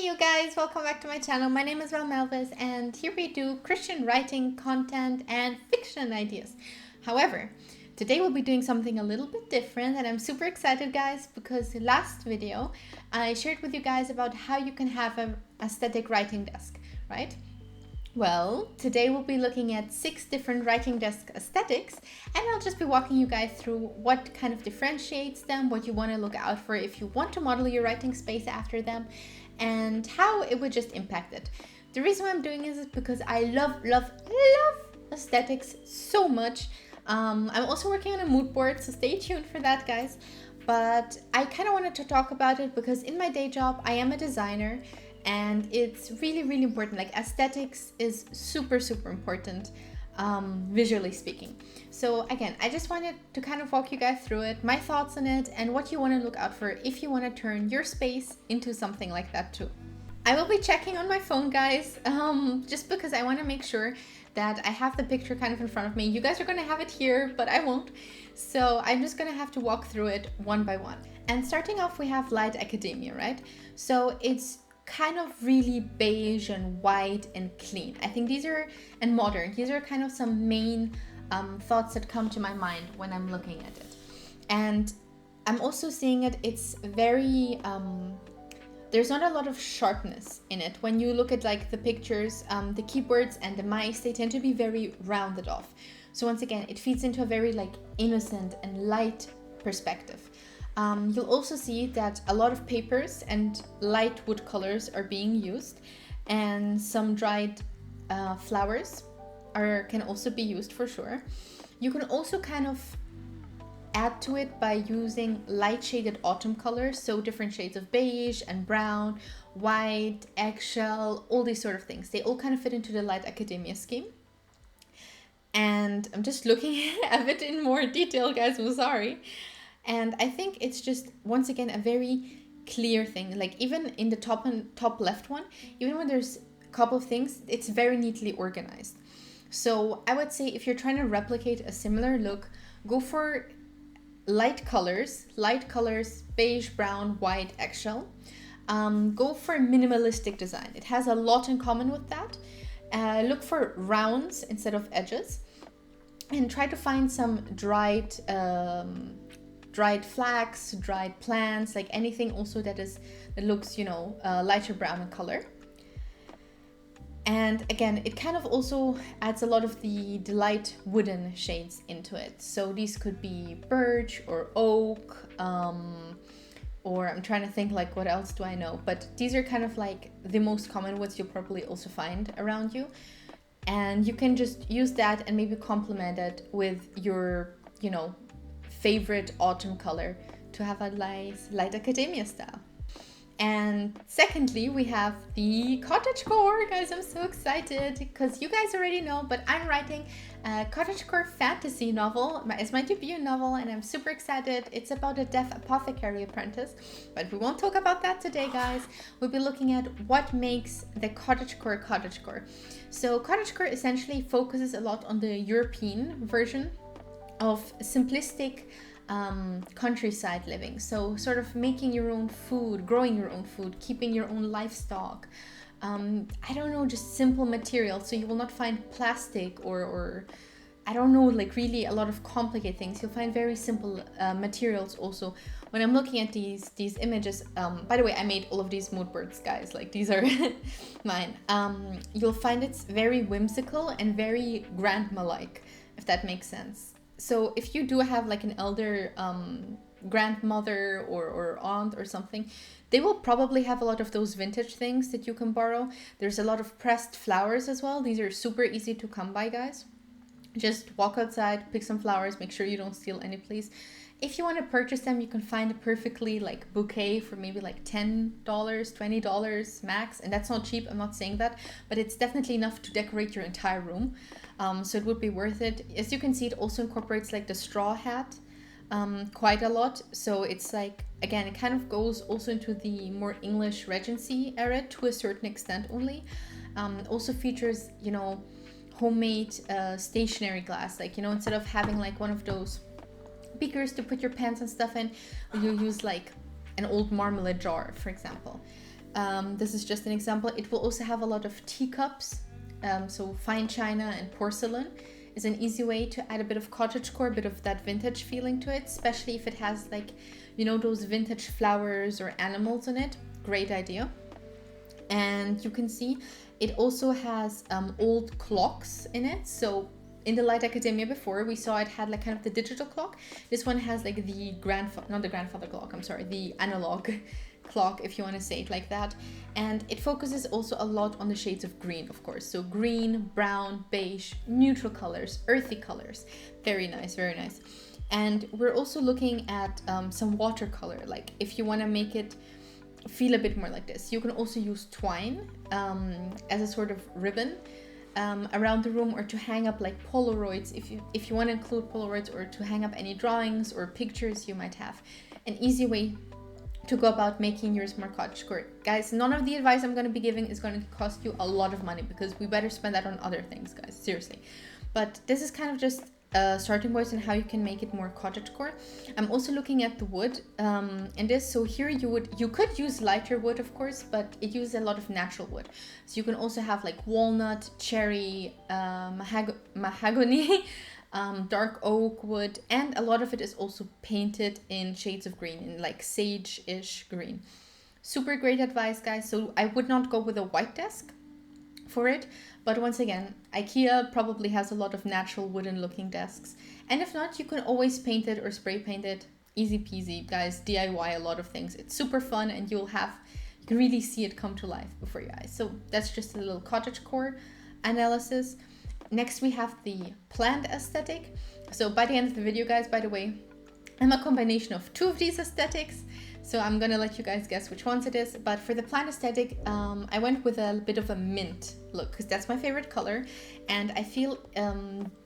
you guys, welcome back to my channel. My name is Melvis and here we do Christian writing, content and fiction ideas. However, today we'll be doing something a little bit different and I'm super excited guys because last video I shared with you guys about how you can have an aesthetic writing desk, right? Well, today we'll be looking at 6 different writing desk aesthetics and I'll just be walking you guys through what kind of differentiates them, what you want to look out for if you want to model your writing space after them, and how it would just impact it. The reason why I'm doing this is because I love aesthetics so much. I'm also working on a mood board, so stay tuned for that guys. But I kind of wanted to talk about it because in my day job I am a designer and it's really important. Like aesthetics is super important, visually speaking. So again, I just wanted to kind of walk you guys through it, my thoughts on it, and what you want to look out for if you want to turn your space into something like that too. I will be checking on my phone guys, just because I want to make sure that I have the picture kind of in front of me. You guys are going to have it here, but I won't. So I'm just going to have to walk through it one by one. And starting off, we have light academia, right? So it's kind of really beige and white and clean. I think these are, and modern, these are kind of some main thoughts that come to my mind when I'm looking at it. And I'm also seeing it's very, there's not a lot of sharpness in it. When you look at like the pictures, the keyboards and the mice, they tend to be very rounded off. So once again, it feeds into a very like innocent and light perspective. You'll also see that a lot of papers and light wood colors are being used, and some dried flowers can also be used for sure. You can also kind of add to it by using light shaded autumn colors, so different shades of beige and brown, white, eggshell, all these sort of things. They all kind of fit into the light academia scheme. And I'm just looking at it in more detail, guys, I'm sorry. And I think it's just, once again, a very clear thing. Like even in the top left one, even when there's a couple of things, it's very neatly organized. So I would say if you're trying to replicate a similar look, go for light colors, beige, brown, white, eggshell. Go for a minimalistic design. It has a lot in common with that. Look for rounds instead of edges. And try to find some dried flax, dried plants, like anything also that looks, you know, lighter brown in color. And again, it kind of also adds a lot of the light wooden shades into it. So these could be birch or oak, or I'm trying to think like what else do I know, but these are kind of like the most common ones you'll probably also find around you. And you can just use that and maybe complement it with your, you know, favorite autumn color to have a nice light academia style. And secondly, we have the Cottagecore. Guys, I'm so excited because you guys already know, but I'm writing a Cottagecore fantasy novel. It's my debut novel and I'm super excited. It's about a deaf apothecary apprentice, but we won't talk about that today, guys. We'll be looking at what makes the Cottagecore. So Cottagecore essentially focuses a lot on the European version of simplistic countryside living. So sort of making your own food, growing your own food, keeping your own livestock. I don't know, just simple materials. So you will not find plastic or I don't know, like really a lot of complicated things. You'll find very simple materials also. When I'm looking at these images, by the way, I made all of these mood boards, guys. Like these are mine. You'll find it's very whimsical and very grandma-like, if that makes sense. So if you do have like an elder grandmother or aunt or something, they will probably have a lot of those vintage things that you can borrow. There's a lot of pressed flowers as well. These are super easy to come by, guys. Just walk outside, pick some flowers, make sure you don't steal any, please. If you want to purchase them, you can find a perfectly like bouquet for maybe like $10, $20 max. And that's not cheap, I'm not saying that, but it's definitely enough to decorate your entire room. So it would be worth it. As you can see, it also incorporates like the straw hat quite a lot. So it's like, again, it kind of goes also into the more English Regency era to a certain extent only. Also features, you know, homemade stationary glass. Like, you know, instead of having like one of those beakers to put your pens and stuff in, you use like an old marmalade jar, for example. This is just an example. It will also have a lot of teacups, so fine china and porcelain is an easy way to add a bit of cottagecore, a bit of that vintage feeling to it, especially if it has like, you know, those vintage flowers or animals in it. Great idea. And you can see it also has old clocks in it. So in the Light Academia before, we saw it had like kind of the digital clock. This one has like the not the grandfather clock, I'm sorry, the analog clock, if you want to say it like that. And it focuses also a lot on the shades of green, of course. So green, brown, beige, neutral colors, earthy colors. Very nice, very nice. And we're also looking at some watercolor. Like if you want to make it feel a bit more like this, you can also use twine as a sort of ribbon around the room, or to hang up like Polaroids if you want to include Polaroids, or to hang up any drawings or pictures you might have. An easy way to go about making yours more cottagecore. Guys, none of the advice I'm going to be giving is going to cost you a lot of money, because we better spend that on other things, guys, seriously. But this is kind of just starting points and how you can make it more cottagecore. I'm also looking at the wood in this. So here you could use lighter wood, of course, but it uses a lot of natural wood. So you can also have like walnut, cherry, mahogany, dark oak wood, and a lot of it is also painted in shades of green, in like sage-ish green. Super great advice, guys. So I would not go with a white desk for it, but once again, IKEA probably has a lot of natural wooden looking desks, and if not, you can always paint it or spray paint it. Easy peasy, guys. DIY a lot of things. It's super fun, and you can really see it come to life before your eyes. So that's just a little cottagecore analysis. Next, we have the plant aesthetic. So by the end of the video, guys, by the way, I'm a combination of two of these aesthetics. So I'm gonna let you guys guess which ones it is. But for the plant aesthetic, I went with a bit of a mint look, because that's my favorite color. And I feel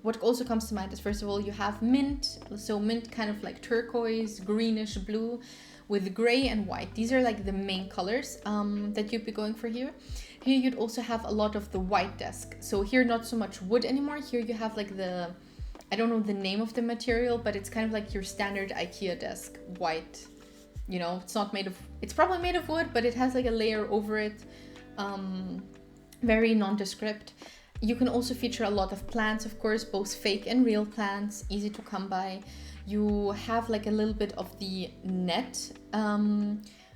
what also comes to mind is, first of all, you have mint. So mint kind of like turquoise, greenish blue with gray and white. These are like the main colors that you'd be going for here. Here you'd also have a lot of the white desk. So here, not so much wood anymore. Here you have like I don't know the name of the material, but it's kind of like your standard IKEA desk, white. You know, it's probably made of wood, but it has like a layer over it. Very nondescript. You can also feature a lot of plants, of course, both fake and real plants, easy to come by. You have like a little bit of the net,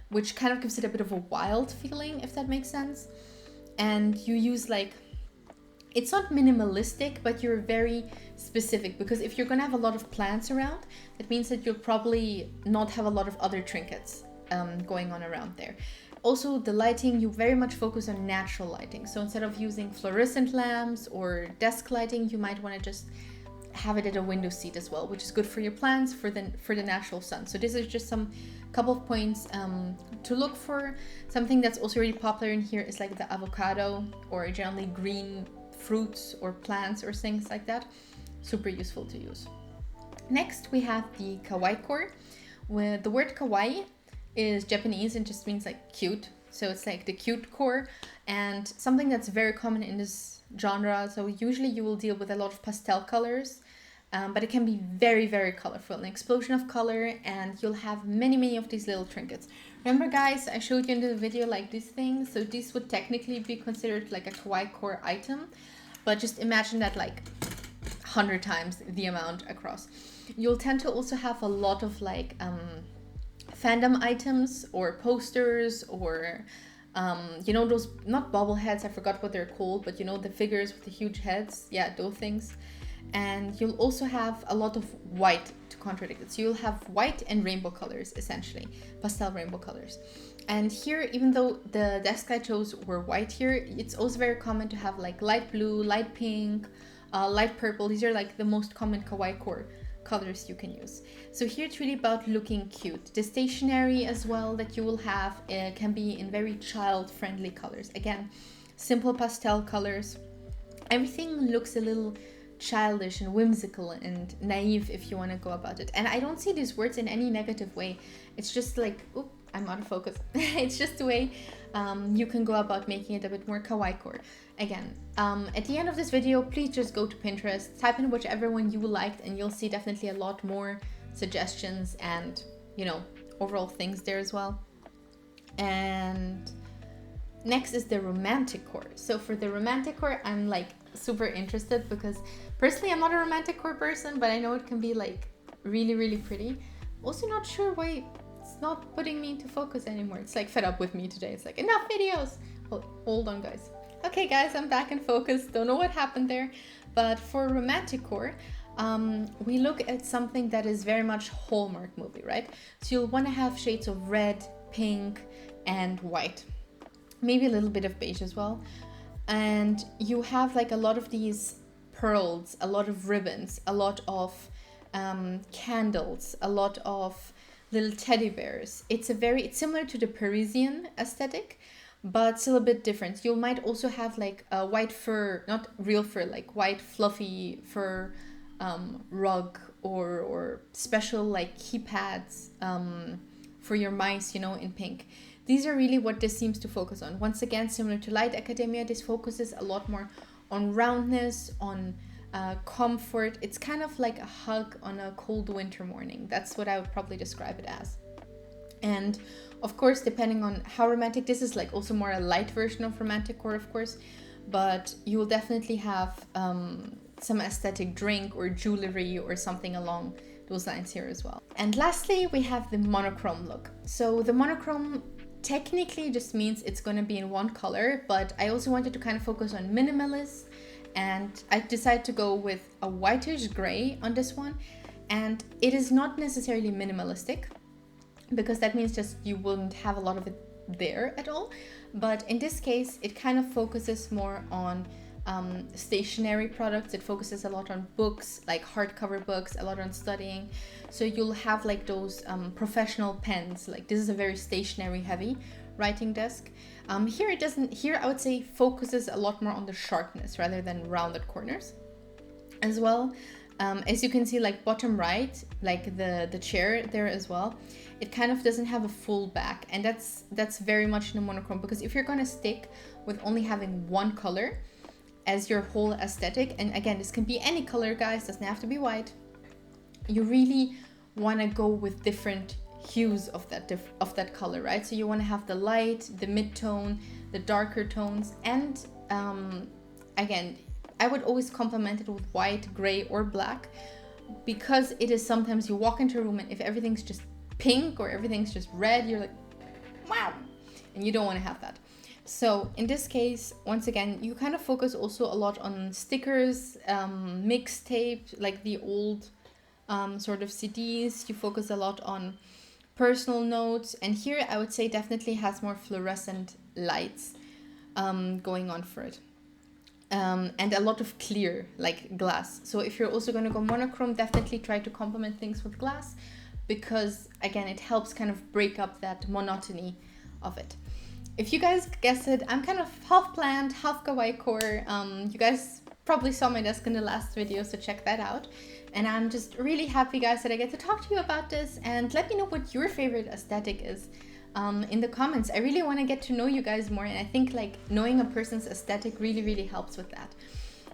which kind of gives it a bit of a wild feeling, if that makes sense. And you use like, it's not minimalistic, but you're very specific, because if you're gonna have a lot of plants around, that means that you'll probably not have a lot of other trinkets going on around there. Also, the lighting, you very much focus on natural lighting. So instead of using fluorescent lamps or desk lighting, you might want to just have it at a window seat as well, which is good for your plants, for the natural sun. So this is just some couple of points to look for. Something that's also really popular in here is like the avocado, or generally green fruits or plants or things like that. Super useful to use. Next, we have the Kawaiicore. Where the word kawaii is Japanese and just means like cute. So it's like the cute core, and something that's very common in this genre. So usually you will deal with a lot of pastel colors, but it can be very, very colorful, an explosion of color, and you'll have many, many of these little trinkets. Remember, guys, I showed you in the video like these things. So these would technically be considered like a Kawaiicore item, but just imagine that like 100 times the amount across. You'll tend to also have a lot of like fandom items or posters, or you know, those, not bobbleheads, I forgot what they're called, but you know, the figures with the huge heads. Yeah, those things. And you'll also have a lot of white to contradict it. So you'll have white and rainbow colors, essentially, pastel rainbow colors. And here, even though the desk I chose were white here, it's also very common to have like light blue, light pink, light purple. These are like the most common Kawaiicore colors you can use. So here it's really about looking cute. The stationery as well that you will have can be in very child-friendly colors. Again, simple pastel colors. Everything looks a little childish and whimsical and naive if you want to go about it. And I don't see these words in any negative way. It's just like, oop, I'm out of focus. It's just the way you can go about making it a bit more Kawaiicore. Again, at the end of this video, please just go to Pinterest, type in whichever one you liked, and you'll see definitely a lot more suggestions and, you know, overall things there as well. And Next is the Romanticcore. So for the Romanticcore, I'm like super interested because personally I'm not a Romanticcore person, but I know it can be like really, really pretty. Also not sure why it's not putting me into focus anymore. It's like fed up with me today. It's like enough videos. Well, hold on guys. Okay guys, I'm back in focus. Don't know what happened there. But for Romanticcore, we look at something that is very much Hallmark movie, right? So you'll want to have shades of red, pink, and white. Maybe a little bit of beige as well. And you have like a lot of these pearls, a lot of ribbons, a lot of candles, a lot of little teddy bears. It's similar to the Parisian aesthetic, but still a bit different. You might also have like a white fur, not real fur, like white fluffy fur rug or special like keypads for your mice, you know, in pink. These are really what this seems to focus on. Once again, similar to Light Academia, this focuses a lot more on roundness, on comfort. It's kind of like a hug on a cold winter morning. That's what I would probably describe it as. And of course, depending on how romantic, this is like also more a light version of Romanticcore, of course, but you will definitely have some aesthetic drink or jewelry or something along those lines here as well. And lastly, we have the monochrome look. So the monochrome technically just means it's going to be in one color, but I also wanted to kind of focus on minimalist, and I decided to go with a whitish gray on this one. And it is not necessarily minimalistic, because that means just you wouldn't have a lot of it there at all. But in this case, it kind of focuses more on stationery products. It focuses a lot on books, like hardcover books, a lot on studying. So you'll have like those professional pens. Like this is a very stationery heavy writing desk. Here I would say focuses a lot more on the sharpness rather than rounded corners as well. As you can see, like bottom right, like the chair there as well, it kind of doesn't have a full back, and that's very much in the monochrome, because if you're going to stick with only having one color as your whole aesthetic, and again, this can be any color guys, doesn't have to be white, you really want to go with different hues of that color, right? So you want to have the light, the mid-tone, the darker tones, and again, I would always complement it with white, gray, or black, because it is sometimes you walk into a room and if everything's just pink or everything's just red, you're like, wow, and you don't want to have that. So in this case, once again, you kind of focus also a lot on stickers, mixtape, like the old sort of CDs. You focus a lot on personal notes, and here I would say definitely has more fluorescent lights going on for it. And a lot of clear, like glass. So if you're also going to go monochrome, definitely try to complement things with glass, because again, it helps kind of break up that monotony of it. If you guys guessed it, I'm kind of half plant, half Kawaiicore. You guys probably saw my desk in the last video, so check that out. And I'm just really happy, guys, that I get to talk to you about this, and let me know what your favorite aesthetic is in the comments. I really want to get to know you guys more, and I think like knowing a person's aesthetic really, really helps with that.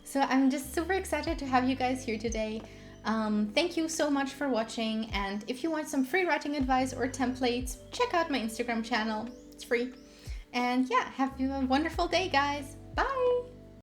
So I'm just super excited to have you guys here today. Thank you so much for watching, and if you want some free writing advice or templates, check out my Instagram channel. It's free. And yeah, have a wonderful day, guys. Bye!